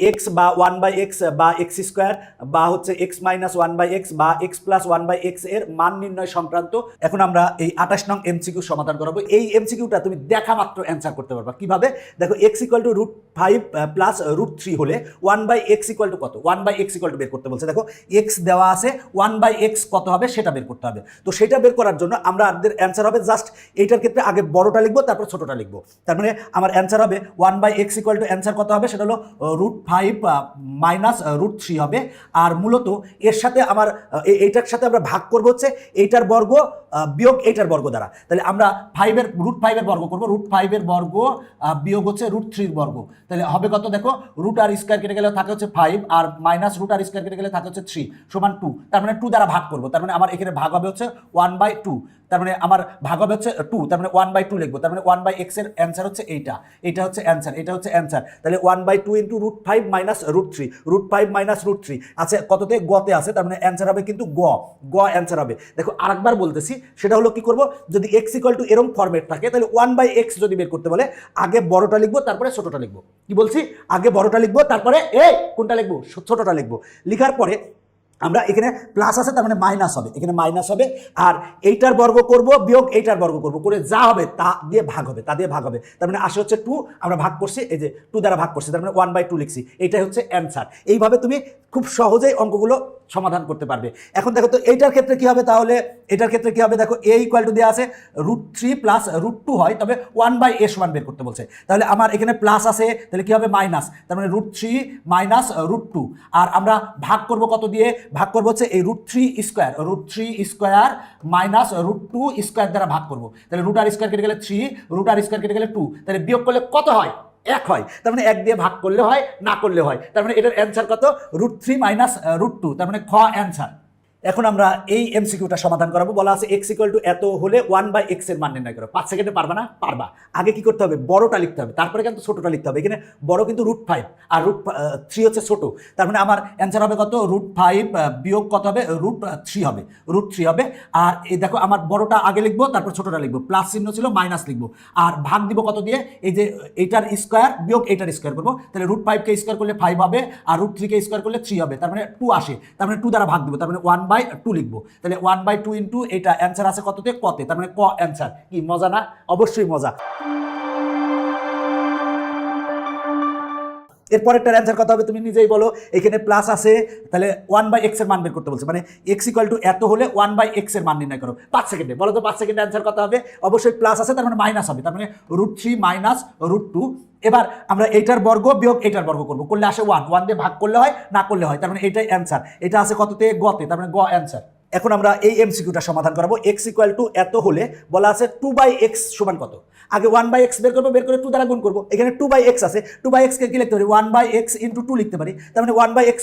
X বা 1/x বা x square বা হচ্ছে এক্স মাইনাস 1/x বা এক্স প্লাস 1/x এর মান নির্ণয় সংক্রান্ত এখন আমরা এই 28 নং এমসিকিউ সমাধান করাবো। এই এমসিকিউটা তুমি দেখা মাত্র অ্যান্সার করতে পারবা। কিভাবে? দেখো এক্স ইকুয়াল টু √5 প্লাস √3 হলে 1/x ইকুয়াল টু কত? 1/x ইকুয়াল টু বের করতে বলছে। দেখো এক্স দেওয়া আছে, 1/x কত হবে সেটা বের করতে হবে। তো সেটা বের করার জন্য আমরা আমাদের অ্যান্সার হবে জাস্ট এইটার ক্ষেত্রে আগে বড়টা লিখবো তারপর ছোটটা লিখবো। তার মানে আমার অ্যান্সার হবে 1/x ইকুয়াল টু অ্যান্সার কত হবে সেটা হলো √5 মাইনাস √3 হবে। আর মূলত এর সাথে আমার এইটার সাথে আমরা ভাগ করবো হচ্ছে এইটার বর্গ বিয়োগ এইটার বর্গ দ্বারা। তাহলে আমরা √5 এর বর্গ করবো, √5 এর বর্গ বিয়োগ হচ্ছে √3 বর্গ। তাহলে হবে কত? দেখো রুট আর স্কোয়ার কেটে গেলে থাকে হচ্ছে 5 আর মাইনাস রুট আর স্কোয়ার কেটে গেলে থাকে হচ্ছে 3 সমান 2। তার মানে 2 দ্বারা ভাগ করবো। তার মানে আমার এখানে ভাগ হবে হচ্ছে 1/2। তার মানে আমার ভাগ হবে হচ্ছে 2, তার মানে 1/2 লিখবো। তার মানে 1/x এর অ্যান্সার হচ্ছে এইটা, এটা হচ্ছে অ্যান্সার, এটা হচ্ছে অ্যান্সার। তাহলে 1/2 ইন্টু √5 মাইনাস √3, √5 মাইনাস √3 আছে কততে? গতে আছে। তার মানে অ্যান্সার হবে কিন্তু গ অ্যান্সার হবে। দেখো আরেকবার বলতেছি, সেটা হলো কি করব, যদি x ইকুয়াল টু এরকম ফরম্যাট থাকে তাহলে 1/x যদি বের করতে বলে আগে বড়টা লিখবো তারপরে ছোটটা লিখবো। কি বলছি? আগে বড়টা লিখবো তারপরে কোনটা লিখবো? ছোটটা লিখবো। লিখার পরে আমরা এখানে প্লাস আছে তার মানে মাইনাস হবে, এখানে মাইনাস হবে। আর এইটার বর্গ করব বিয়োগ এইটার বর্গ করব, করে যা হবে তা দিয়ে ভাগ হবে, তা দিয়ে ভাগ হবে। তার মানে আসে হচ্ছে 2, আমরা ভাগ করছি, এই যে 2 দ্বারা ভাগ করছি, তার মানে 1/2 লিখছি। এইটাই হচ্ছে অ্যান্সার। এইভাবে তুমি খুব সহজেই অঙ্কগুলো সমাধান করতে পারবে। এখন দেখো তো এইটার ক্ষেত্রে কি হবে? তাহলে এটার ক্ষেত্রে কি হবে? দেখো a ইকুয়াল টু দেওয়া আছে √3 প্লাস √2 হয়, তবে 1/a সমান বের করতে বলছে। তাহলে আমার এখানে প্লাস আছে, তাহলে কি হবে? মাইনাস। তার মানে √3 মাইনাস √2। আর আমরা ভাগ করব কত দিয়ে? ভাগ করবো হচ্ছে এই √3 স্কোয়ার মাইনাস √2 স্কোয়ার দ্বারা ভাগ করবো। তাহলে রুট আর স্কোয়ার কেটে গেলে 3, রুট আর স্কোয়ার কেটে গেলে 2, তাহলে বিয়োগ করলে কত হয়? 1 হয়। তার মানে 1 দিয়ে ভাগ করলে হয়, না করলে হয়। তার মানে এটার অ্যান্সার কত? √3 মাইনাস √2, তার মানে খ অ্যান্সার। এখন আমরা এই এমসিকিউটা সমাধান করাবো। বলা আছে x ইকুয়াল টু এত হলে 1/x এর মান নির্ণয় করো। 5 সেকেন্ডে পারবা না? পারবা। আগে কি করতে হবে? বড়টা লিখতে হবে, তারপরে কিন্তু ছোটটা লিখতে হবে। এখানে বড় কিন্তু √5 আর √3 হচ্ছে ছোট। তার মানে আমার অ্যান্সার হবে কত? √5 বিয়োগ কত হবে? √3 হবে, √3 হবে। আর এই দেখো আমার বড়টা আগে লিখবো তারপর ছোটটা লিখবো, প্লাস চিহ্ন ছিল মাইনাস লিখবো। আর ভাগ দিব কত দিয়ে? এই যে এইটার স্কোয়ার বিয়োগ এইটার স্কোয়ার করবো। তাহলে √5 কে স্কোয়ার করলে 5 হবে, আর √3 কে স্কোয়ার করলে 3 হবে। তার মানে 2 আসে, তার মানে 2 দ্বারা ভাগ দিব, তার মানে 1/2 লিখবো। তাহলে 1/2 ইন্টু এটা অ্যান্সার আছে কততে? কতে। তার মানে ক অ্যান্সার। কি মজা না? অবশ্যই মজা। এরপরেরটার অ্যান্সার কত হবে তুমি নিজেই বলো। এখানে প্লাস আছে, তাহলে 1/x এর মান বের করতে বলছে, মানে x ইকুয়াল টু এত হলে 1/x এর মান নির্ণয় করো। 5 সেকেন্ডে বলো তো 5 সেকেন্ডে অ্যান্সার কত হবে? অবশ্যই প্লাস আছে, তার মানে মাইনাস হবে, তার মানে √3 মাইনাস √2। এবার আমরা এইটার বর্গ বিয়োগ এইটার বর্গ করবো, করলে আসে 1 দিয়ে ভাগ করলে হয়, না করলে হয়। তার মানে এইটাই অ্যান্সার। এটা আছে কততে? গতে, তার মানে গ অ্যান্সার। এখন আমরা এই এমসিকিউটা সমাধান করাবো। x ইকুয়াল টু এত হলে বলা আছে 2/x সমান কত? আগে 1/x বের করবো, বের করে 2 দ্বারা গুণ করবো। এখানে 2/x আছে, 2/x কে কি লিখতে পারি? 1/x ইন্টু 2 লিখতে পারি। তার মানে 1/x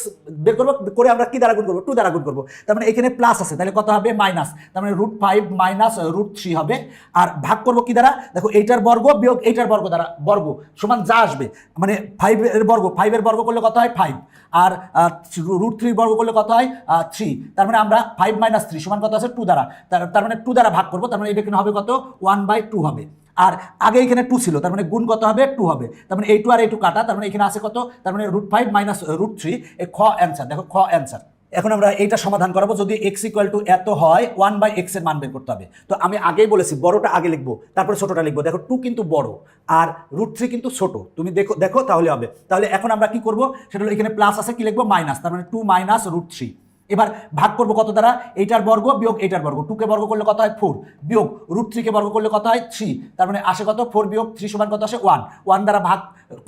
বের করবো, করে আমরা কি দ্বারা গুণ করবো? 2 দ্বারা গুণ করবো। তার মানে এখানে প্লাস আছে, তাহলে কত হবে? মাইনাস। তার মানে √5 মাইনাস √3 হবে। আর ভাগ করবো কি দ্বারা? দেখো এইটার বর্গ বিয়োগ এইটার বর্গ দ্বারা, বর্গ সমান যা আসবে, মানে 5 এর বর্গ, 5 এর বর্গ করলে কত হয়? 5। আর √3 বর্গ করলে কত হয়? 3। তার মানে আমরা 5 মাইনাস 3 সমান কত আছে? 2 দ্বারা। তার মানে 2 দ্বারা ভাগ করবো, তার মানে এটা কিন্তু হবে কত? 1/2 হবে। আর আগে এখানে 2 ছিল, তার মানে গুণ কত হবে? 2 হবে। তার মানে এই 2 আর এই 2 কাটা, তার মানে এখানে আছে কত? তার মানে √5 মাইনাস √3, এই খ অ্যান্সার। দেখো খ অ্যান্সার। এখন আমরা এইটা সমাধান করাবো। যদি x ইকুয়াল টু এত হয়, 1/x এর মান বের করতে হবে। তো আমি আগেই বলেছি বড়টা আগে লিখবো তারপরে ছোটটা লিখবো। দেখো 2 কিন্তু বড় আর √3 কিন্তু ছোট, তুমি দেখো তাহলে হবে। তাহলে এখন আমরা কি করবো? সেটা হলো এখানে প্লাস আছে, কি লিখবো? মাইনাস। তার মানে 2 মাইনাস √3। এবার ভাগ করবো কত দ্বারা? এইটার বর্গ বিয়োগ এইটার বর্গ। 2 কে বর্গ করলে কত হয়? 4 বিয়োগ √3 কে বর্গ করলে কত হয়? 3। তার মানে আসে কত? 4 বিয়োগ 3 সমান কত আসে? 1 দ্বারা ভাগ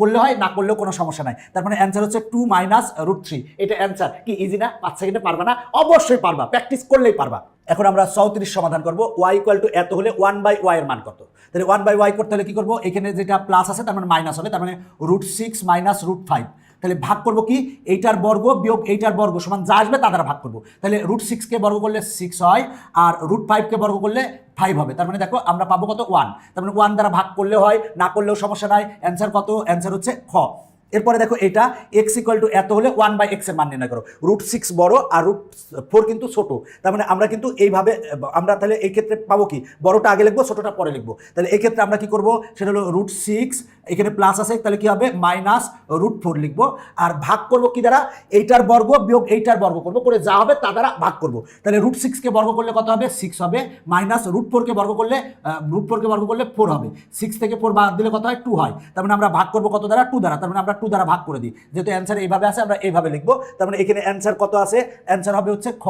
করলে হয়, না করলেও কোনো সমস্যা নাই। তার মানে অ্যান্সার হচ্ছে 2 মাইনাস √3। এটা অ্যান্সার। কি ইজি না? 5 সেকেন্ডে পারবা না? অবশ্যই পারবা, প্র্যাকটিস করলেই পারবা। এখন আমরা 34 সমাধান করবো। y ইকুয়াল টু এত হলে 1/y এর মান কত? তাহলে 1/y করতে হলে কি করবো? এখানে যেটা প্লাস আছে তার মানে মাইনাস হবে, তার মানে √6 মাইনাস √5। তাহলে ভাগ করবো কি? এইটার বর্গ বিয়োগ এইটার বর্গ সমান যা আসবে তা দ্বারা ভাগ করবো। তাহলে √6 কে বর্গ করলে 6 হয়, আর √5 কে বর্গ করলে 5 হবে। তার মানে দেখো আমরা পাবো কত? 1। তার মানে 1 দ্বারা ভাগ করলে হয়, না করলেও সমস্যা নাই। অ্যান্সার কত? অ্যান্সার হচ্ছে খ। এরপরে দেখো এটা x ইকুয়াল টু এত হলে 1/x এর মান নির্ণয় করো। √6 বড় আর √4 কিন্তু ছোট, তার মানে আমরা কিন্তু এইভাবে আমরা তাহলে এই ক্ষেত্রে পাবো কি, বড়টা আগে লিখবো ছোটটা পরে লিখবো। তাহলে এই ক্ষেত্রে আমরা কি করব, সেটা হলো √6, এখানে প্লাস আছে তাহলে কি হবে -√4 লিখবো, আর ভাগ করব কি দ্বারা, এইটার বর্গ বিয়োগ এইটার বর্গ করব, করে যা হবে তা দ্বারা ভাগ করব। তাহলে √6 কে বর্গ করলে কত হবে, 6 হবে, -√4 কে বর্গ করলে √4 কে বর্গ করলে 4 হবে, 6 থেকে 4 বাদ দিলে কত হয়, 2 হয়। তার মানে আমরা ভাগ করব কত দ্বারা, 2 দ্বারা, তার মানে আমরা 2 দ্বারা ভাগ করে দিই, যেহেতু অ্যান্সার এইভাবে আছে আমরা এইভাবে লিখবো। তার মানে এখানে অ্যান্সার কত আছে, অ্যান্সার হবে হচ্ছে খ।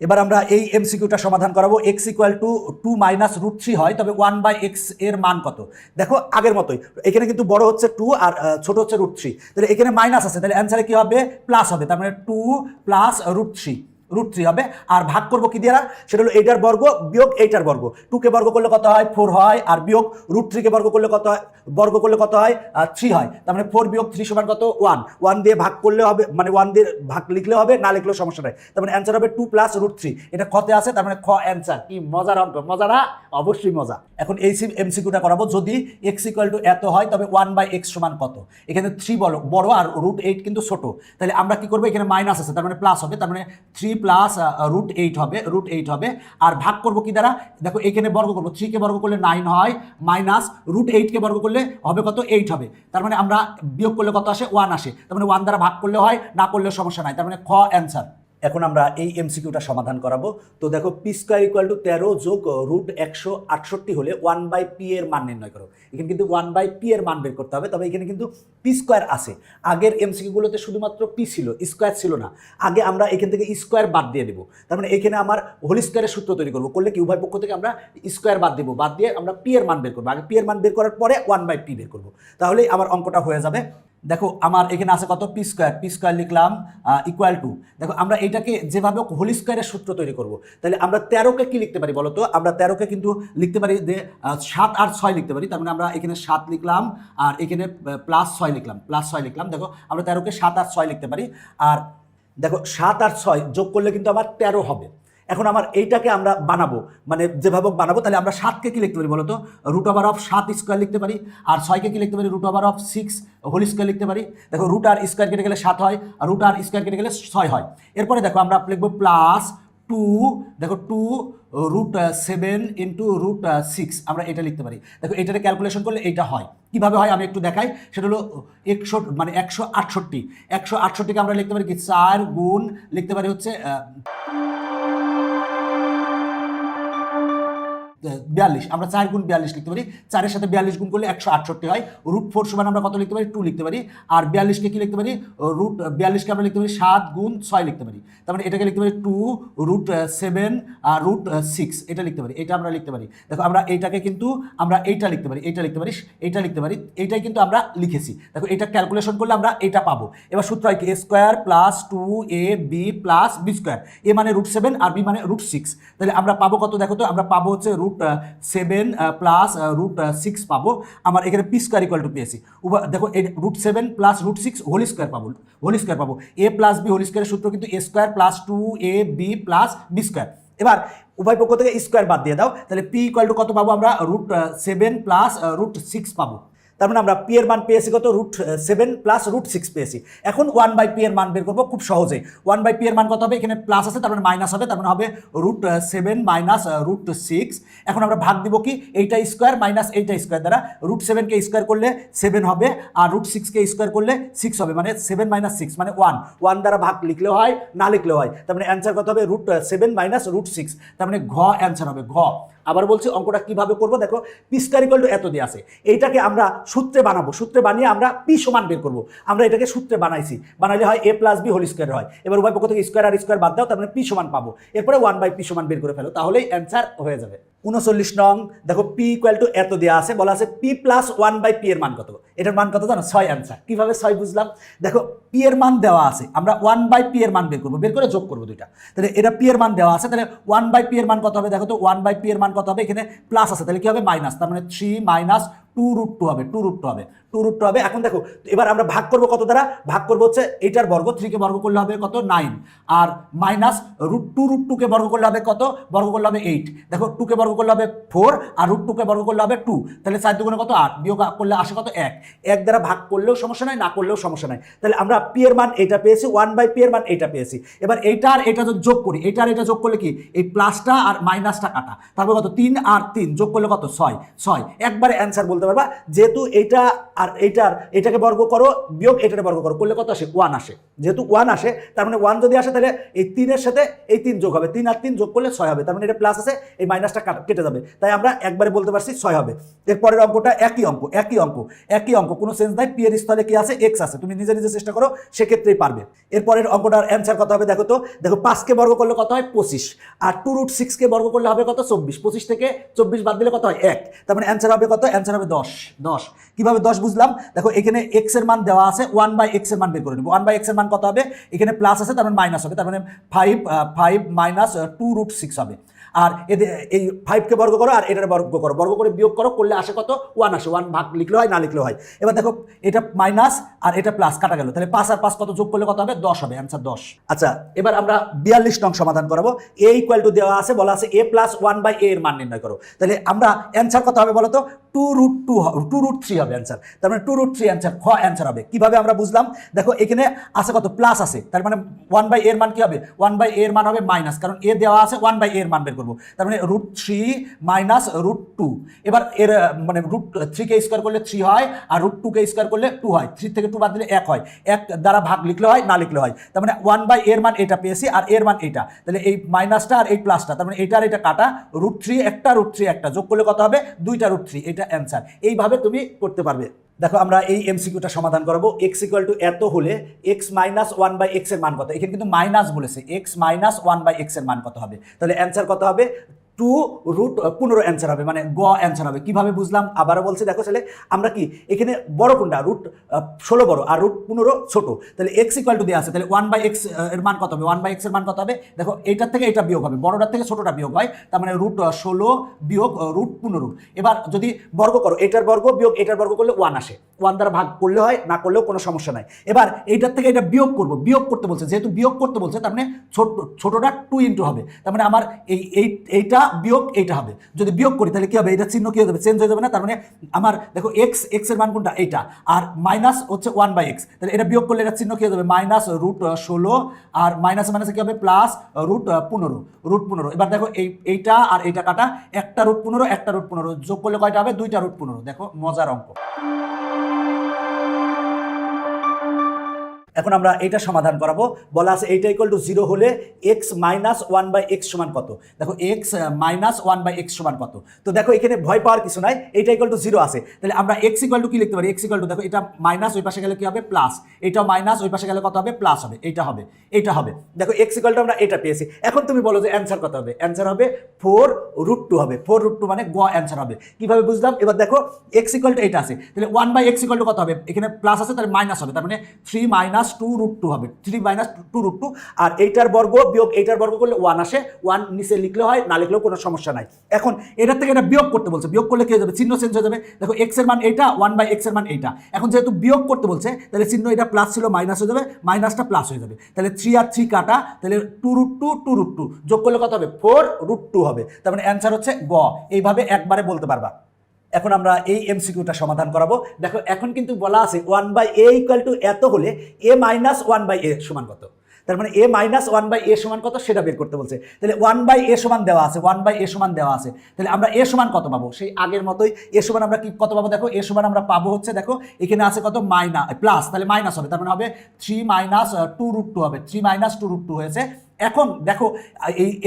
এবার আমরা এই এমসিকিউটা সমাধান করাবো। x ইকুয়াল টু 2 - √3 হয়, তবে 1/x এর মান কত। দেখো আগের মতোই, এখানে কিন্তু বড় হচ্ছে 2 আর ছোট হচ্ছে √3, তাহলে এখানে মাইনাস আছে, তাহলে অ্যান্সারে কি হবে, প্লাস হবে, তার মানে 2 + √3 হবে। আর ভাগ করবো কি দিয়ে, সেটা হলো এইটার বর্গ বিয়োগ এইটার বর্গ। 2 কে বর্গ করলে কত হয়, 4 হয়, আর বিয়োগ √3 কে বর্গ করলে কত হয়, 3 হয়। তার মানে 4 বিয়োগ 3 সমান কত, 1 দিয়ে ভাগ করলে হবে, মানে 1 দিয়ে ভাগ লিখলে হবে, না লিখলেও সমস্যা নাই। তার মানে অ্যান্সার হবে 2 + √3, এটা খতে আছে, তার মানে খ অ্যান্সার। কি মজার অঙ্ক, মজা না, অবশ্যই মজা। এখন এই এমসিকিউটা করাবো, যদি x ইকুয়াল টু এত হয় তবে 1/x সমান কত। এখানে 3 বড় আর √8 কিন্তু ছোট, তাহলে আমরা কি করবো, এখানে মাইনাস আছে তার মানে প্লাস হবে, তার মানে 3 + √8 হবে। আর ভাগ করবো কি দ্বারা, দেখো এখানে বর্গ করবো, 3 কে বর্গ করলে 9 হয়, -√8 কে বর্গ করলে হবে কত, 8 হবে। তার মানে আমরা বিয়োগ করলে কত আসে, 1 আসে, তার মানে 1 দ্বারা ভাগ করলে হয়, না করলেও সমস্যা নাই, তার মানে খ অ্যান্সার। এখন আমরা এই এমসিকিউটা সমাধান করাবো। তো দেখো p² = 13 যোগ √168 হলে 1/p এর মান নির্ণয় করো। এখানে কিন্তু 1/p এর মান বের করতে হবে, তবে এখানে কিন্তু p² আছে। আগের এমসিকিউগুলোতে শুধুমাত্র p ছিল, স্কোয়ার ছিল না। আগে আমরা এখান থেকে স্কোয়ার বাদ দিয়ে দেবো, তার মানে এখানে আমার হোল স্কোয়ারের সূত্র তৈরি করবো, করলে কি উভয় পক্ষ থেকে আমরা স্কোয়ার বাদ দেবো, বাদ দিয়ে আমরা p এর মান বের করবো। আগে p এর মান বের করার পরে 1/p বের করবো, তাহলেই আমার অঙ্কটা হয়ে যাবে। দেখো আমার এখানে আছে কত, p² লিখলাম ইকুয়াল টু, দেখো আমরা এটাকে যেভাবে হোল স্কোয়ারের সূত্র তৈরি করব, তাহলে আমরা 13কে কি লিখতে পারি বলো তো, আমরা 13কে কিন্তু লিখতে পারি যে 7 আর 6 লিখতে পারি। তার মানে আমরা এখানে 7 লিখলাম আর এখানে +6 লিখলাম। দেখো আমরা 13কে 7 আর 6 লিখতে পারি, আর দেখো 7 আর 6 যোগ করলে কিন্তু আমার 13 হবে। এখন আমার এইটাকে আমরা বানাবো, মানে যেভাবে বানাবো, তাহলে আমরা 7কে কি লিখতে পারি বলো তো, √7² লিখতে পারি, আর 6কে কি লিখতে পারি, √6 হোল স্কোয়ার লিখতে পারি। দেখো √ আর স্কোয়ার কেটে গেলে 7 হয়, আর √ আর স্কোয়ার কেটে গেলে 6 হয়। এরপরে দেখো আমরা লিখবো +2, দেখো 2 √7 × √6, আমরা এটা লিখতে পারি। দেখো এটাকে ক্যালকুলেশন করলে এইটা হয়, কিভাবে হয় আমি একটু দেখাই। সেটা হলো 168কে আমরা লিখতে পারি কি, 4 গুণ লিখতে পারি হচ্ছে 42, আমরা 4 গুণ 42 লিখতে পারি। 4-এর সাথে 42 গুণ করলে 168 হয়। √4 সমান আমরা কত লিখতে পারি, 2 লিখতে পারি। আর 42কে কি লিখতে পারি, √42কে আমরা লিখতে পারি 7 গুণ 6 লিখতে পারি। তার মানে এটাকে লিখতে পারি 2 √7 আর √6, এটা লিখতে পারি, এটা আমরা লিখতে পারি। দেখো আমরা এইটাকে কিন্তু আমরা এইটা লিখতে পারি, এইটা লিখতে পারি, এইটা লিখতে পারি, এইটাই কিন্তু আমরা লিখেছি। দেখো এটা ক্যালকুলেশন করলে আমরা এটা পাবো। এবার সূত্র হয় কি, a² + 2ab + b², a মানে √7 আর b মানে √6, তাহলে আমরা পাবো কত, দেখো তো আমরা পাবো হচ্ছে √7 + √6 পাবো। আমার এখানে p² = পেয়েছি, দেখো √7 + √6 হোল স্কোয়ার পাবো, a + b হোল স্কোয়ারের সূত্র কিন্তু a² + 2ab + b²। এবার উভয় পক্ষ থেকে স্কোয়ার বাদ দিয়ে দাও, তাহলে p = কত পাবো আমরা, √7 + √6 পাবো। তার মানে আমরা p এর মান পেয়েছি কত, √7 + √6 পেয়েছি। এখন 1/p এর মান বের করবো খুব সহজে। 1/p এর মান কত হবে, এখানে প্লাস আছে তার মানে মাইনাস হবে, তার মানে হবে √7 - √6। এখন আমরা ভাগ দিব কি, এইটা স্কোয়ার মাইনাস এইটা স্কোয়ার দ্বারা, √7কে স্কোয়ার করলে 7 হবে, আর √6কে স্কোয়ার করলে 6 হবে, মানে 7 - 6 মানে 1 দ্বারা ভাগ লিখলেও হয়, না লিখলেও হয়। তার মানে অ্যান্সার কত হবে, √7 - √6, তার মানে ঘ অ্যান্সার হবে, ঘ। আবার বলছি অঙ্কটা কিভাবে করবো, দেখো p² = এত দিয়ে আছে, এইটাকে আমরা সূত্রে বানাবো, সূত্রে বানিয়ে আমরা p সমান বের করবো। আমরা এটাকে সূত্রে বানাইছি, বানাইলে হয় a + b হোল স্কোয়ার হয়। এবার উভয় পক্ষ থেকে স্কোয়ার আর স্কোয়ার বাদ দাও, তার মানে p সমান পাবো। এরপরে 1/p সমান বের করে ফেলো, তাহলেই অ্যান্সার হয়ে যাবে। 39 নং, দেখো p = এত দেওয়া আছে, বলা আছে p + 1/p এর মান কত। এটার মান কত জানো, 6 অ্যান্সার। কিভাবে 6 বুঝলাম, দেখো p এর মান দেওয়া আছে, আমরা 1/p এর মান বের করবো, বের করে যোগ করবো দুইটা। তাহলে এটা p এর মান দেওয়া আছে, তাহলে 1/p এর মান কত হবে, দেখো তো 1/p এর মান কত হবে, এখানে প্লাস আছে তাহলে কি হবে, মাইনাস, তার মানে 3 - 2√2 হবে, 2√2 হবে, 2√2 হবে। এখন দেখো এবার আমরা ভাগ করব কত দ্বারা, ভাগ করব হচ্ছে এইটার বর্গ, 3 কে বর্গ করলে হবে কত 9, আর মাইনাস √2 কে বর্গ করলে হবে কত, বর্গ করলে হবে 8। দেখো 2 কে বর্গ করলে হবে 4, আর √2 কে বর্গ করলে হবে 2, তাহলে 4 দুগুণে কত 8, বিয়োগ করলে আসে কত 1। 1 দ্বারা ভাগ করলেও সমস্যা নাই, না করলেও সমস্যা নাই। তাহলে আমরা পি এর মান এটা পেয়েছি, 1/p এর মান এটা পেয়েছি। এবার এইটা আর এটা যদি যোগ করি, এইটা আর এটা যোগ করলে কি এই প্লাসটা আর মাইনাসটা কাটা, তারপর কত 3 আর 3 যোগ করলে কত 6 একবারে অ্যান্সার বলতে পারবা। যেহেতু এইটা আর এটাকে বর্গ করো বিয়োগ এটাকে বর্গ করো করলে কত আসে 1 আসে। যেহেতু 1 আসে তার মানে 1 যদি আসে তাহলে এই 3 এর সাথে এই 3 যোগ হবে, 3 আর 3 যোগ করলে 6 হবে, তার মানে এটা প্লাস আছে, এই মাইনাসটা কেটে যাবে, তাই আমরা একবারে বলতে পারছি 6 হবে। এরপরের অঙ্কটা একই অঙ্ক কোনো সেন্স নাই, পি এর স্থলে কি আছে x আছে, তুমি নিজে নিজে চেষ্টা করো সেক্ষেত্রেই পারবে। এরপরের অঙ্কটার অ্যান্সার কত হবে দেখো তো, দেখো 5 কে বর্গ করলে কত হয় 25, আর 2√6 কে বর্গ করলে হবে কত 24, 25 থেকে 24 বাদ দিলে কত হয় 1, তার মানে অ্যান্সার হবে কত, অ্যান্সার হবে 10। কিভাবে 10 বুঝলাম, দেখো এখানে x এর মান দেওয়া আছে, 1/x এর মান বের করে নেব। 1/x এর মান কত হবে, এখানে প্লাস আছে তার মানে মাইনাস হবে, তার মানে 5 মাইনাস 2√6 হবে। আর এই 5 কে বর্গ করো আর এটার বর্গ করো, বর্গ করে বিয়োগ করো করলে আসে কত 1 আসে, 1 ভাগ লিখলে হয় না লিখলেও হয়। এবার দেখো এটা মাইনাস আর এটা প্লাস কাটা গেল, তাহলে 5 আর 5 কত যোগ করলে কত হবে 10 হবে, অ্যান্সার 10। আচ্ছা এবার আমরা 42 নং সমাধান করাবো। a ইকুয়াল টু দেওয়া আছে, বলা আছে a প্লাস 1/a এর মান নির্ণয় করো। তাহলে আমরা অ্যান্সার কত হবে বলো তো, 2√3 হবে অ্যান্সার, তার মানে 2√3 অ্যান্সার, খ অ্যান্সার হবে। কিভাবে আমরা বুঝলাম, দেখো এখানে আছে কত প্লাস আছে, তার মানে 1/a এর মান কি হবে, 1/a এর মান হবে মাইনাস, কারণ a দেওয়া আছে 1/a এর মান বের করবো, তার মানে √3 মাইনাস √2। এবার এর মানে √3 কে স্কোয়ার করলে 3 হয়, আর √2 কে স্কোয়ার করলে 2 হয়, 3 থেকে 2 বাদ দিলে 1 হয়, 1 দ্বারা ভাগ লিখলে হয় না লিখলে হয়, তার মানে 1/a এর মান এটা পেয়েছি আর এর মান এটা, তাহলে এই মাইনাসটা আর এই প্লাসটা, তার মানে এটা আর এটা কাটা, √3 একটা যোগ করলে কত হবে 2টা √3, এটা অ্যান্সার। এইভাবে তুমি করতে পারবে। দেখো আমরা এই এমসিকিউটা সমাধান করবো। x ইকুয়াল টু এত হলে x মাইনাস 1/x এর মান কত, এখানে কিন্তু মাইনাস বলেছে, x মাইনাস 1/x এর মান কত হবে, তাহলে অ্যান্সার কত হবে 2√15 অ্যান্সার হবে, মানে গ অ্যান্সার হবে। কিভাবে বুঝলাম আবারও বলছি, দেখো ছেলে আমরা কি এখানে বড় কোনটা, √16 বড় আর √15 ছোট, তাহলে x ইকুয়াল টু দেওয়া আছে, তাহলে 1/x এর মান কত হবে, 1/x এর মান কত হবে, দেখো এইটার থেকে এটা বিয়োগ হবে, বড়টার থেকে ছোটটা বিয়োগ হয়, তার মানে √16 বিয়োগ √15। এবার যদি বর্গ করো, এটার বর্গ বিয়োগ এটার বর্গ করলে 1 আসে, 1 দ্বারা ভাগ করলে হয় না করলেও কোনো সমস্যা নাই। এবার এইটার থেকে এটা বিয়োগ করবো, বিয়োগ করতে বলছে, যেহেতু বিয়োগ করতে বলছে তার মানে ছোটটা 2 ইন্টু হবে, তার মানে আমার এইটা বিয়োগ এইটা হবে। যদি বিয়োগ করি তাহলে কি হবে, এটা চিহ্ন কি হয়ে যাবে, চেঞ্জ হয়ে যাবে না, তার মানে আমার দেখো x এর মান কোনটা এইটা, আর মাইনাস হচ্ছে 1/x, তাহলে এটা বিয়োগ করলে এটা চিহ্ন কি হয়ে যাবে মাইনাস √16, আর মাইনাস মাইনাসে কি হবে প্লাস √15। এবার দেখো এইটা আর এইটা কাটা, একটা √15 একটা √15 যোগ করলে কয়টা হবে, 2টা √15। দেখো মজার অঙ্ক। এখন আমরা এটা সমাধান করাবো। বলা আছে এইটা ইকুয়াল টু 0 হলে x মাইনাস 1/x সমান কত, দেখো x মাইনাস 1/x সমান কত। তো দেখো এখানে ভয় পাওয়ার কিছু নাই, এইটা ইকুয়াল টু 0 আছে, তাহলে আমরা x ইকুয়াল টু কি লিখতে পারি, x ইকুয়াল টু দেখো এটা মাইনাস ওই পাশে গেলে কি হবে প্লাস, এটাও মাইনাস ওই পাশে গেলে কত হবে প্লাস হবে, এইটা হবে। দেখো x ইকুয়াল টু আমরা এটা পেয়েছি। এখন তুমি বলো যে অ্যান্সার কত হবে, অ্যান্সার হবে 4√2 হবে, 4√2 মানে গ অ্যান্সার হবে। কিভাবে বুঝলাম, এবার দেখো x ইকুয়াল টু এটা আছে, তাহলে 1/x ইকুয়াল টু কত হবে, এখানে প্লাস আছে তাহলে মাইনাস হবে, তার মানে 3 মাইনাস 2√2 হবে, 3 মাইনাস 2√2, আর এইটার বর্গ বিয়োগ এইটার বর্গ করলে 1 আসে, 1 নিচে লিখলে হয় না লিখলেও কোনো সমস্যা নাই। এখন এটার থেকে এটা বিয়োগ করতে বলছে, বিয়োগ করলে কি হয়ে যাবে, চিহ্ন চেঞ্জ হয়ে যাবে। দেখো x এর মান এইটা, 1/x এর মান এইটা, এখন যেহেতু বিয়োগ করতে বলছে তাহলে চিহ্ন এটা প্লাস ছিল মাইনাস হয়ে যাবে, মাইনাসটা প্লাস হয়ে যাবে, তাহলে 3 আর 3 কাটা, তাহলে 2√2 যোগ করলে কত হবে 4√2 হবে, তার মানে অ্যান্সার হচ্ছে গ। এইভাবে একবারে বলতে পারবা। এখন আমরা এই এমসিকিউটা সমাধান করাবো। দেখো এখন কিন্তু বলা আছে 1/a ইকুয়াল টু এত হলে a মাইনাস 1/a সমান কত, তার মানে a মাইনাস 1/a সমান কত সেটা বের করতে বলছে। তাহলে 1/a সমান দেওয়া আছে, 1/a সমান দেওয়া আছে, তাহলে আমরা a সমান কত পাবো, সেই আগের মতোই a সমান আমরা কি কত পাবো, দেখো a সমান আমরা পাবো হচ্ছে, দেখো এখানে আছে কত প্লাস, তাহলে মাইনাস হবে, তার মানে হবে 3 মাইনাস 2√2 হবে, 3 মাইনাস 2√2 হয়েছে। এখন দেখো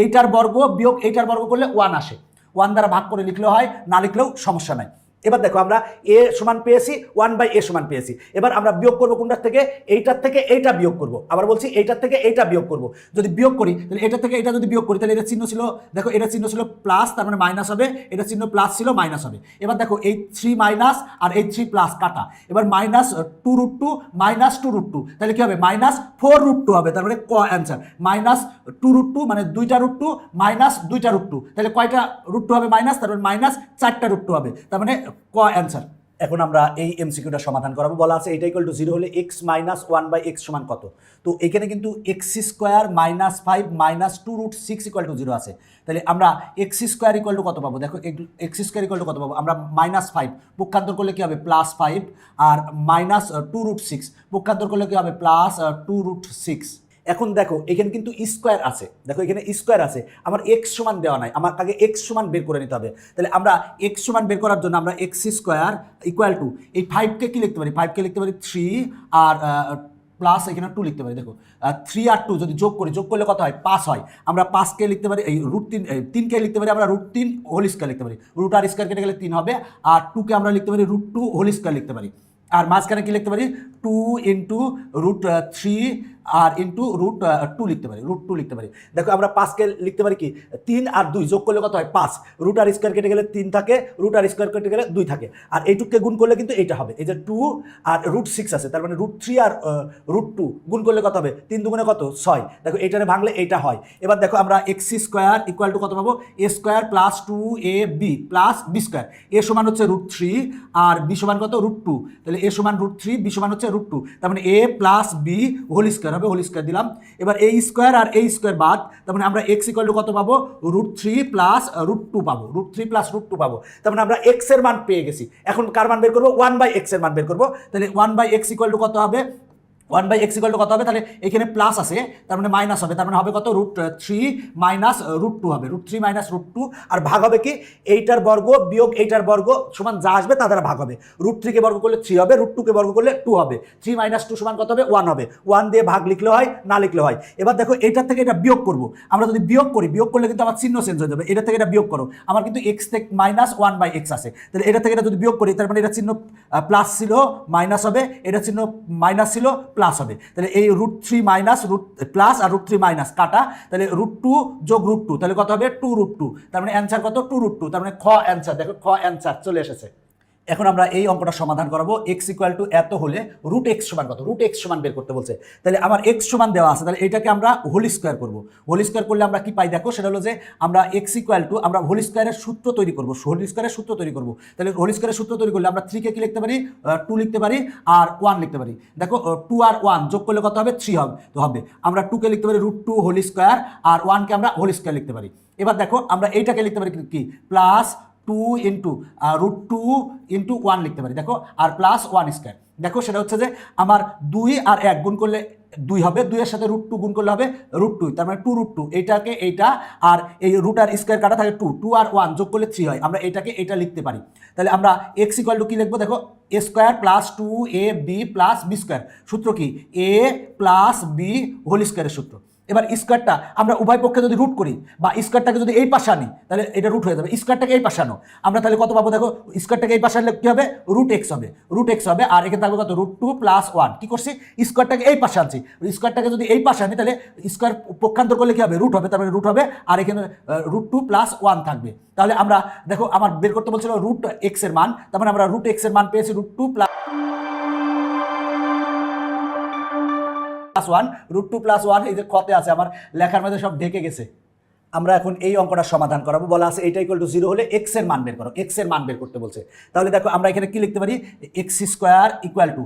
এইটার বর্গ বিয়োগ এইটার বর্গ করলে 1 আসে, 1 দ্বারা ভাগ করে লিখলেও হয় না লিখলেও সমস্যা নাই। এবার দেখো আমরা a সমান পেয়েছি, 1/a সমান পেয়েছি। এবার আমরা বিয়োগ করবো কোনটার থেকে, এইটার থেকে এইটা বিয়োগ করব, আবার বলছি এইটার থেকে এইটা বিয়োগ করব। যদি বিয়োগ করি তাহলে এটা থেকে এটা যদি বিয়োগ করি তাহলে এটা চিহ্ন ছিল, দেখো এটা চিহ্ন ছিল প্লাস, তার মানে মাইনাস হবে, এটা চিহ্ন প্লাস ছিল মাইনাস হবে। এবার দেখো এই 3 মাইনাস আর এই 3 প্লাস কাটা, এবার মাইনাস 2√2 মাইনাস 2√2, তাহলে কি হবে মাইনাস 4√2 হবে, তার মানে ক অ্যান্সার মাইনাস 2√2 মানে 2টা √2 মাইনাস 2টা √2, তাহলে কয়টা √2 হবে মাইনাস, তার মানে মাইনাস 4টা √2 হবে, তার মানে ক অ্যান্সার। এখন আমরা এই এমসিকিউটা সমাধান করাবো। বলা আছে এটা ইকুয়াল টু 0 হলে x মাইনাস 1/x সমান কত। তো এখানে কিন্তু x square minus 5 minus 2√6 equal to 0 আছে। তাহলে আমরা এক্স স্কোয়ার ইকুয়াল টু কত পাবো? দেখো এক্স স্কোয়ার ইকুয়াল টু কত পাবো? আমরা -5 পক্ষান্তর করলে কি হবে? +5 আর মাইনাস 2√6 পক্ষান্তর করলে কি হবে? +2√6। এখন দেখো এখানে কিন্তু স্কোয়ার আছে, দেখো এখানে স্কোয়ার আছে, আমার এক্স সমান দেওয়া নাই, আমার আগে এক্স সমান বের করে নিতে হবে। তাহলে আমরা এক্স সমান বের করার জন্য আমরা এক্স স্কোয়ার ইকুয়াল টু এই 5কে কি লিখতে পারি? 5কে লিখতে পারি 3 আর প্লাস এখানে 2 লিখতে পারি। দেখো 3 আর 2 যদি যোগ করি, যোগ করলে কত হয়? 5 হয়। আমরা 5কে লিখতে পারি, এই √3কে লিখতে পারি আমরা √3 হোল স্কোয়ার লিখতে পারি। রুট আর স্কোয়ার কেটে গেলে 3 হবে, আর 2কে আমরা লিখতে পারি √2 হোল স্কোয়ার লিখতে পারি। আর মাঝখানে কি লিখতে পারি? 2 ইন্টু √3 আর ইন্টু √2 লিখতে পারি, √2 লিখতে পারি। দেখো আমরা 5কে লিখতে পারি কি 3 আর 2 যোগ করলে কত হয়? 5। রুট আর স্কোয়ার কেটে গেলে 3 থাকে, রুট আর স্কোয়ার কেটে গেলে 2 থাকে, আর এইটুককে গুণ করলে কিন্তু এইটা হবে। এই যে 2 আর √6 আছে, তার মানে √3 আর √2 গুণ করলে কত হবে? 3 দুগুণে কত? 6। দেখো এইটারে ভাঙলে এইটা হয়। এবার দেখো আমরা এক্স স্কোয়ার ইকুয়াল টু কত পাবো? a square plus 2ab plus b square. a সমান হচ্ছে √3 আর b সমান কত? √2। তাহলে a সমান √3, b সমান হচ্ছে √2, তার মানে a plus b whole square হবে, হোল স্কোয়ার দিলাম। এবার a স্কোয়ার আর a স্কোয়ার বাদ, তার মানে আমরা x ইকুয়াল টু কত পাবো? √3 প্লাস √2 পাবো, √3 প্লাস √2 পাবো। তার মানে আমরা x এর মান পেয়ে গেছি। এখন কার মান বের করবো? 1/x এর মান বের করবো। তাহলে 1/x ইকুয়াল টু কত হবে? 1/x ইকুয়াল টু কত হবে? তাহলে এখানে প্লাস আছে, তার মানে মাইনাস হবে, তার মানে হবে কত? √3 মাইনাস √2 হবে, √3 মাইনাস √2। আর ভাগ হবে কি? এইটার বর্গ বিয়োগ এইটার বর্গ সমান যা আসবে তা দ্বারা ভাগ হবে। √3কে বর্গ করলে 3 হবে, √2কে বর্গ করলে 2 হবে। 3 মাইনাস 2 সমান কত হবে? 1 হবে। 1 দিয়ে ভাগ লিখলে হয়, না লিখলে হয়। এবার দেখো এইটার থেকে এটা বিয়োগ করব। আমরা যদি বিয়োগ করি, বিয়োগ করলে কিন্তু আমার চিহ্ন চেঞ্জ হয়ে যাবে। এটা থেকে এটা বিয়োগ করো, আমার কিন্তু x থেকে মাইনাস 1/x আছে। তাহলে এটা থেকে এটা যদি বিয়োগ করি, তার মানে এটা চিহ্ন প্লাস ছিল মাইনাস হবে, এটা চিহ্ন মাইনাস ছিল প্লাস হবে। তাহলে এই √3 মাইনাস প্লাস আর √3 মাইনাস কাটা, তাহলে √2 যোগ √2, তাহলে কত হবে? 2√2। তার মানে অ্যান্সার কত? 2√2। তার মানে খ অ্যান্সার। দেখো খ অ্যান্সার চলে এসেছে। এখন আমরা এই অঙ্কটা সমাধান করাবো। x ইকুয়াল টু এত হলে √x সমান কত? √x সমান বের করতে বলছে। তাহলে আমার x সমান দেওয়া আছে, তাহলে এটাকে আমরা হোল স্কোয়ার করবো। হোল স্কোয়ার করলে আমরা কি পাই? দেখো সেটা হলো যে আমরা x ইকুয়াল টু আমরা হোল স্কোয়ারের সূত্র তৈরি করবো, হোল স্কোয়ারের সূত্র তৈরি করবো। তাহলে হোল স্কোয়ারের সূত্র তৈরি করলে আমরা 3কে কি লিখতে পারি? 2 লিখতে পারি আর 1 লিখতে পারি। দেখো 2 আর 1 যোগ করলে কত হবে? 3 হবে। আমরা 2কে লিখতে পারি √2 হোল স্কোয়ার আর 1কে আমরা হোল স্কোয়ার লিখতে পারি। এবার দেখো আমরা এইটাকে লিখতে পারি কি? প্লাস 2 ইন্টু √2 ইন্টু 1 লিখতে পারি। দেখো আর প্লাস 1 স্কোয়ার। দেখো সেটা হচ্ছে যে আমার 2 আর 1 গুণ করলে 2 হবে, 2 এর সাথে √2 গুণ করলে হবে √2, তার মানে 2√2। এইটাকে এইটা আর এই রুট আর স্কোয়ার কাটা থাকে 2 আর 1 যোগ করলে 3 হয়। আমরা এটাকে এটা লিখতে পারি। তাহলে আমরা x ইকুয়াল টু কি লিখবো? দেখো a square plus 2ab plus b square. সূত্র কি? a প্লাস b হোল স্কোয়ারের সূত্র। এবার স্কোয়ারটা আমরা উভয় পক্ষে যদি রুট করি বা স্কোয়ারটাকে যদি এই পাশে আনি, তাহলে এটা রুট হয়ে যাবে। স্কোয়ারটাকে এই পাশে আনো, আমরা তাহলে কত পাবো? দেখো স্কোয়ারটাকে এই পাশে আনলে কি হবে? √x হবে, √x হবে। আর এখানে থাকবে কত? √2 প্লাস 1। কি করছি? স্কোয়ারটাকে এই পাশে আনছি। স্কোয়ারটাকে যদি এই পাশে আনি, তাহলে স্কোয়ার পক্ষান্তর করলে কি হবে? রুট হবে, তার মানে রুট হবে, আর এখানে √2 প্লাস 1 থাকবে। তাহলে আমরা দেখো আমার বের করতে বলছিল √x এর মান, তার মানে আমরা √x এর মান পেয়েছি √2 প্লাস 1, √2 প্লাস 1। এই যে খতে আছে, আমার লেখার মধ্যে সব ঢেকে গেছে। আমরা এখন এই অঙ্কটা সমাধান করাবো। বলা আছে এটা ইকুয়াল টু 0 হলে x এর মান বের করো, x এর মান বের করতে বলছে। তাহলে দেখো আমরা এখানে কি লিখতে পারি? x স্কোয়ার ইকুয়াল টু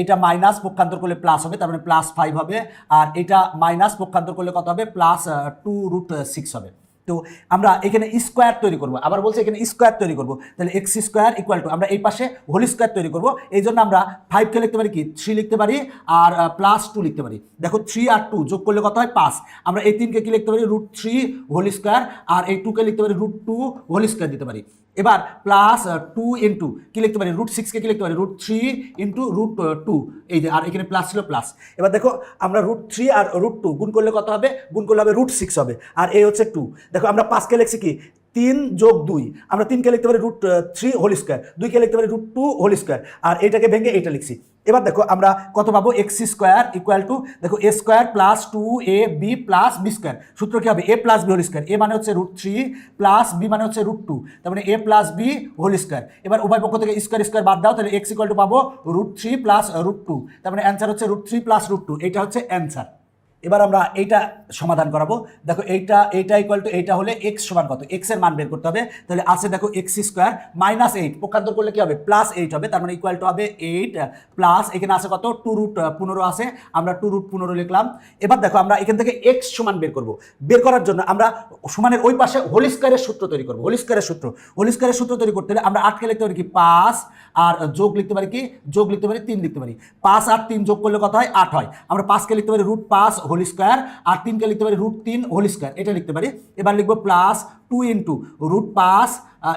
এটা মাইনাস পক্ষান্তর করলে প্লাস হবে, তার মানে +5 হবে। আর এটা মাইনাস পক্ষান্তর করলে কত হবে? +2√6 হবে। তো আমরা এখানে স্কোয়ার তৈরি করবো, আবার বলছে এখানে স্কোয়ার তৈরি করবো। তাহলে এক্স স্কোয়ার ইকুয়াল টু আমরা এই পাশে হোল স্কোয়ার তৈরি করবো। এই জন্য আমরা 5কে লিখতে পারি কি? 3 লিখতে পারি আর +2 লিখতে পারি। দেখো 3 আর 2 যোগ করলে কত হয়? 5। আমরা এই 3কে কি লিখতে পারি? √3 হোল স্কোয়ার, আর এই 2কে লিখতে পারি √2 হোল স্কোয়ার দিতে পারি। এবার +2 ইন্টু কি লিখতে পারি? √6কে কি লিখতে পারি? √3 ইন্টু √2। এই যে আর এখানে প্লাস ছিল প্লাস। এবার দেখো আমরা √3 আর √2 গুণ করলে কত হবে? গুণ করলে হবে √6 হবে, আর এই হচ্ছে 2। দেখো আমরা 5কে লিখছি কি? 3 যোগ 2, আমরা 3কে লিখতে পারি √3 হোল স্কোয়ার, 2কে লিখতে পারি √2 হোল স্কোয়ার, আর এটাকে ভেঙে এটা লিখছি। এবার দেখো আমরা কত পাবো? এক্স স্কোয়ার ইকুয়াল টু দেখো a square plus 2ab plus b square. সূত্র কি হবে? a plus b whole square. a মানে হচ্ছে √3 প্লাস b মানে হচ্ছে √2, তার মানে a plus b whole square. এবার উভয় পক্ষ থেকে স্কোয়ার স্কোয়ার বাদ দাও, তাহলে x ইকুয়াল টু পাবো √3 প্লাস √2, তার মানে অ্যান্সার হচ্ছে √3 প্লাস √2। এটা হচ্ছে অ্যান্সার। এবার আমরা এইটা সমাধান করাবো। দেখো এইটা ইকুয়াল টু এইটা হলে এক্স সমান কত, এক্স এর মান বের করতে হবে। তাহলে আছে দেখো এক্স স্কোয়ার মাইনাস 8 পক্ষান্তর করলে কি হবে প্লাস 8 হবে, তার মানে ইকুয়াল টু হবে 8 প্লাস এখানে আছে কত 2√15 আছে, আমরা 2√15 লিখলাম। এবার দেখো আমরা এখান থেকে এক্স সমান বের করব। বের করার জন্য আমরা সমানের ওই পাশে হোল স্কয়ারের সূত্র তৈরি করব। হোল স্কয়ারের সূত্র তৈরি করতে হলে আমরা 8কে লিখতে পারি কি 5 আর যোগ লিখতে পারি কি যোগ লিখতে পারি 3 লিখতে পারি। 5 আর 3 যোগ করলে কত হয় 8 হয়। আমরা 5কে লিখতে পারি √5 হোল স্কয়ার আর 3কে লিখতে পারি √3 হোল স্কয়ার, এটা লিখতে পারি। এবার লিখবো প্লাস 2 ইন্টু √5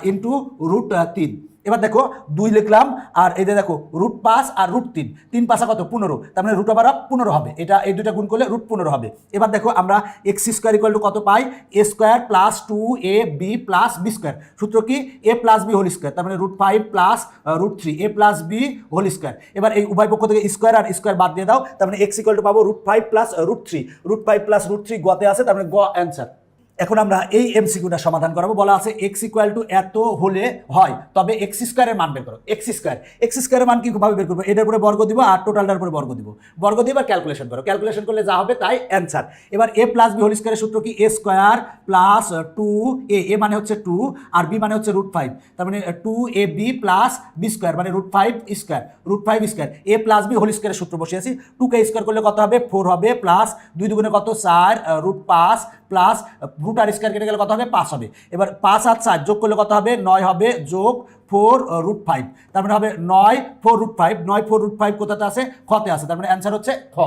ইন্টু √3। এবার দেখো 2 লিখলাম আর এই যে দেখো √5 আর √3, 3 পাশা কত 15, তার মানে √15 হবে। এটা এই দুটো গুণ করলে √15 হবে। এবার দেখো আমরা এক্স স্কোয়ার ইকুয়াল টু কত পাই, A square plus 2ab plus B square. সূত্র কি A plus B whole square, তার মানে √5 plus √3 A plus B whole square. এবার এই উভয় পক্ষ থেকে স্কোয়ার আর স্কোয়ার বাদ দিয়ে দাও, তার মানে এক্স ইকুয়াল টু পাবো √5 প্লাস √3, √5 প্লাস √3 গতে আছে, তার মানে গ অ্যান্সার। এখন আমরা এই এমসিকিউটা সমাধান করাবো। বলা আছে এক্স ইকুয়াল টু এত হলে হয় তবে এক্স স্কোয়ারের মান বের করো। এক্স স্কোয়ারের মান কিভাবে বের করবো, এটার উপরে বর্গ দিব আর টোটালটার উপরে বর্গ দিয়ে এবার ক্যালকুলেশন করো। ক্যালকুলেশন করলে যা হবে তাই অ্যান্সার। এবার এ প্লাস বি হোল স্কোয়ারের সূত্র কি এ স্কোয়ার প্লাস 2a, এ মানে হচ্ছে 2 আর বি মানে হচ্ছে √5, তার মানে 2ab প্লাস বি স্কোয়ার মানে √5 স্কোয়ার। এ প্লাস বি হোল স্কোয়ারের সূত্র বসিয়েছি। 2কে স্কোয়ার করলে কত হবে 4 হবে, প্লাস 2 দুগুণে কত 4 √5 প্লাস √ আর স্কয়ার কেটে গেলে কত হবে 5 হবে। এবার 5 আর 4 যোগ করলে কত হবে 9 হবে, যোগ 4√5, তার মানে হবে 9 4√5। 9 4√5 কোথাতে আছে খতে আছে, তার মানে অ্যান্সার হচ্ছে খ।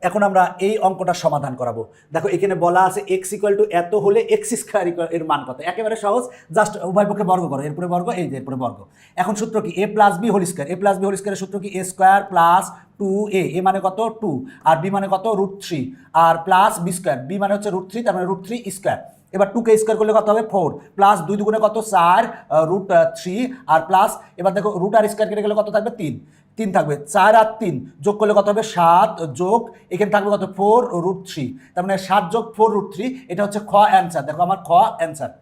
এখন আমরা এই অঙ্কটা সমাধান করাবো। দেখো এখানে বলা আছে এক্স ইকুয়াল টু এত হলে এক্স স্কয়ার এর মান কত, একেবারে সহজ, জাস্ট উভয় পক্ষে বর্গ করো, এরপরে বর্গ এই যে এরপরে বর্গ। এখন সূত্র কি A plus B whole square, A plus B whole স্কয়ারের সূত্র কি এ স্কয়ার প্লাস 2a, এ মানে কত 2 আর বি মানে কত √3 আর প্লাস বি স্কয়ার, বি মানে হচ্ছে √3, তার মানে √3 স্কয়ার। এবার 2কে স্কয়ার করলে কত হবে 4 প্লাস 2 দুগুণে কত 4 √3 আর প্লাস এবার দেখো √ আর স্কয়ার কেটে গেলে কত থাকবে 3 থাকবে, 4 আর 3 যোগ করলে কত হবে 7 যোগ এখানে থাকবে কত 4√3, তার মানে 7 যোগ 4√3, এটা হচ্ছে খ অ্যান্সার। দেখো আমার খ অ্যান্সার।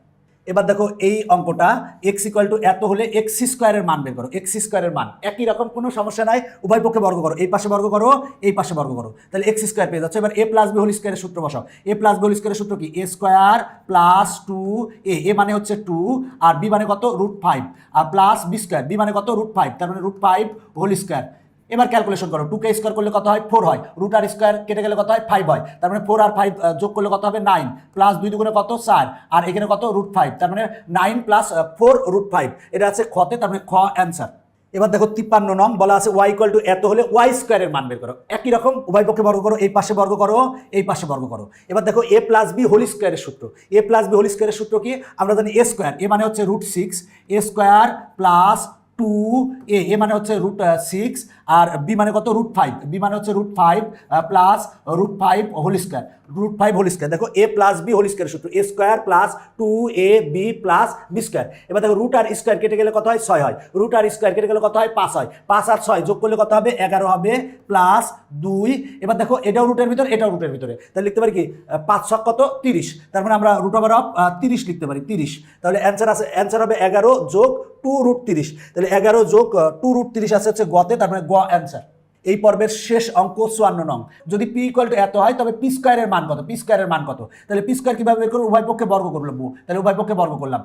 এবার দেখো এই অঙ্কটা এক্স ইকুয়াল টু এত হলে এক্স স্কোয়ারের মান বের করো। এক্স স্কোয়ারের মান একই রকম, কোনো সমস্যা নাই, উভয় পক্ষে বর্গ করো, এই পাশে বর্গ করো এই পাশে বর্গ করো, তাহলে এক্স স্কোয়ার পেয়ে যাচ্ছে। এবার এ প্লাস বি হোল স্কোয়ারের সূত্র বসাও। এ প্লাস বি হোল স্কোয়ারের সূত্র কি এ স্কোয়ার প্লাস 2a, এ মানে হচ্ছে 2 আর বি মানে কত √5 আর প্লাস বি স্কোয়ার, বি মানে কত √5, তার মানে √5 হোল স্কোয়ার। এবার ক্যালকুলেশন করো, 2কে স্কোয়ার করলে কত হয় 4 হয়, √ আর স্কোয়ার কেটে গেলে কত হয় 5 হয়, তার মানে 4 আর 5 যোগ করলে কত হবে 9 প্লাস 2 দুগুণে কত 4 আর এখানে কত √5, তার মানে 9 প্লাস 4√5, এটা আছে খতে, তার মানে খ অ্যান্সার। এবার দেখো 53 নং বলা আছে ওয়াই ইকুয়াল টু এত হলে ওয়াই স্কোয়ারের মান বের করো। একই রকম উভয় পক্ষে বর্গ করো, এই পাশে বর্গ করো এই পাশে বর্গ করো। এবার দেখো এ প্লাস বি হোল স্কোয়ারের সূত্র, এ প্লাস বি হোল স্কোয়ারের সূত্র কি আমরা জানি এ স্কোয়ার, এ মানে হচ্ছে √6, এ স্কোয়ার প্লাস 2a, এ মানে হচ্ছে √6 আর বি মানে কত √5, বি মানে হচ্ছে √5 plus √5 whole square, √5 whole square. দেখো A plus B whole square সূত্র A square plus 2ab plus B square. এবার দেখো √ আর স্কোয়ার কেটে গেলে কত হয় 6 হয়, √ আর স্কোয়ার কেটে গেলে কত হয় 5 হয়, 5 আর 6 যোগ করলে কত হবে 11 হবে প্লাস 2। এবার দেখো এটাও রুটের ভিতরে এটাও রুটের ভিতরে, তাহলে লিখতে পারি কি 5 6 কত 30, তার মানে আমরা √30 লিখতে পারি 30, তাহলে অ্যান্সার হবে 11 যোগ 2√30, তাহলে 11 যোগ 2√30 আছে হচ্ছে গতে, তার মানে গ অ্যান্সার। এই পর্বের শেষ অঙ্ক 54 নং। যদি পি ইকুয়াল টু এত হয় তবে পি স্কোয়ারের মান কত, পি স্কোয়ারের মান কত, তাহলে পি স্কোয়ার কিভাবে বের করবো, উভয় পক্ষে বর্গ করলাম, তাহলে উভয় পক্ষে বর্গ করলাম।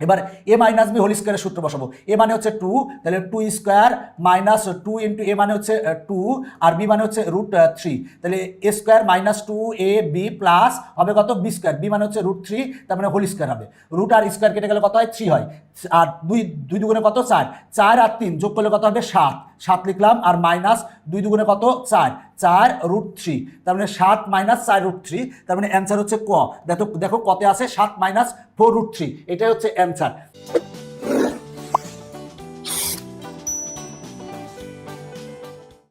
এবার এ মাইনাস বি হোল স্কোয়ারের সূত্র বসাবো। এ মানে হচ্ছে 2, তাহলে 2 স্কোয়ার মাইনাস 2 ইন্টু এ মানে হচ্ছে 2 আর বি মানে হচ্ছে √3, তাহলে এ স্কোয়ার মাইনাস 2ab প্লাস হবে কত বি স্কোয়ার, বি মানে হচ্ছে √3, তার মানে হোল স্কোয়ার হবে, √ আর স্কোয়ার কেটে গেলে কত হয় 3 হয় আর 2 দুগুণে কত 4, 4 আর 3 যোগ করলে কত হবে 7 লিখলাম আর মাইনাস 2 দুগুণে কত 4 √3, তার মানে 7 মাইনাস 4 √3, তার মানে অ্যান্সার হচ্ছে ক। দেখো কতে আছে 7 মাইনাস 4 √3, এটাই হচ্ছে অ্যান্সার।